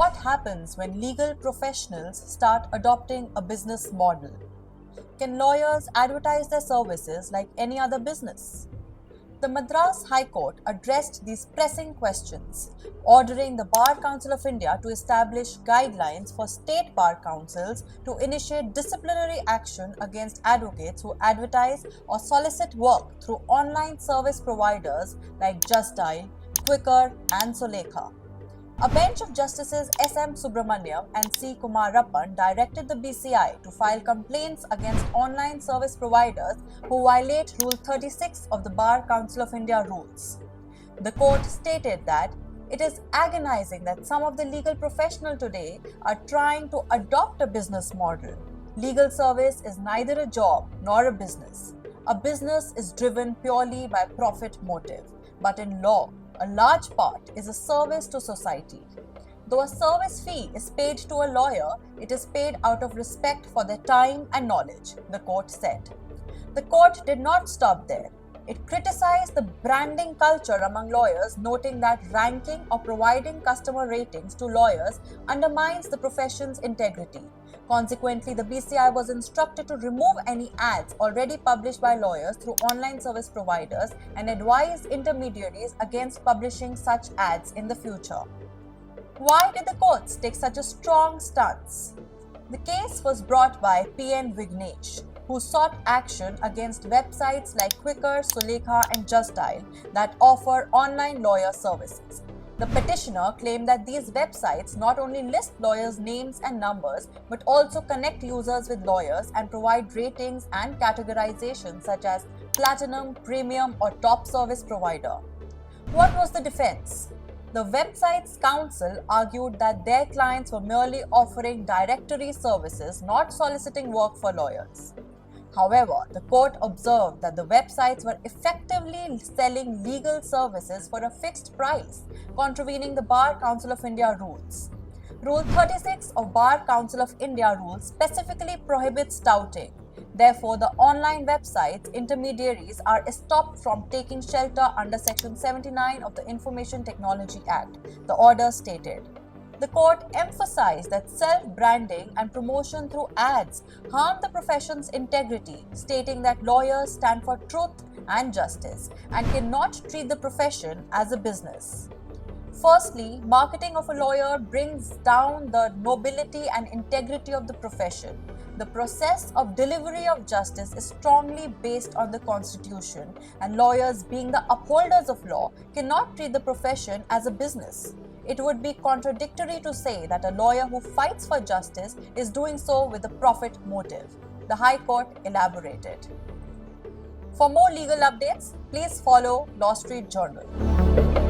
What happens when legal professionals start adopting a business model? Can lawyers advertise their services like any other business? The Madras High Court addressed these pressing questions, ordering the Bar Council of India to establish guidelines for state bar councils to initiate disciplinary action against advocates who advertise or solicit work through online service providers like Justdial, Quicker, and Sulekha. A bench of Justices S.M. Subramaniam and C. Kumarappan directed the BCI to file complaints against online service providers who violate Rule 36 of the Bar Council of India rules. The court stated that it is agonizing that some of the legal professionals today are trying to adopt a business model. Legal service is neither a job nor a business. A business is driven purely by profit motive, but in law, a large part is a service to society. Though a service fee is paid to a lawyer, it is paid out of respect for their time and knowledge, the court said. The court did not stop there. It criticized the branding culture among lawyers, noting that ranking or providing customer ratings to lawyers undermines the profession's integrity. Consequently, the BCI was instructed to remove any ads already published by lawyers through online service providers and advise intermediaries against publishing such ads in the future. Why did the courts take such a strong stance? The case was brought by P.N. Vignesh, who sought action against websites like Quicker, Sulekha, and Justdial that offer online lawyer services. The petitioner claimed that these websites not only list lawyers' names and numbers, but also connect users with lawyers and provide ratings and categorization such as platinum, premium, or top service provider. What was the defense? The website's counsel argued that their clients were merely offering directory services, not soliciting work for lawyers. However, the court observed that the websites were effectively selling legal services for a fixed price, contravening the Bar Council of India rules. Rule 36 of Bar Council of India rules specifically prohibits touting. Therefore, the online websites intermediaries are stopped from taking shelter under Section 79 of the Information Technology Act, the order stated. The court emphasized that self-branding and promotion through ads harm the profession's integrity, stating that lawyers stand for truth and justice and cannot treat the profession as a business. Firstly, marketing of a lawyer brings down the nobility and integrity of the profession. The process of delivery of justice is strongly based on the Constitution, and lawyers, being the upholders of law, cannot treat the profession as a business. It would be contradictory to say that a lawyer who fights for justice is doing so with a profit motive, the High Court elaborated. For more legal updates, please follow Law Street Journal.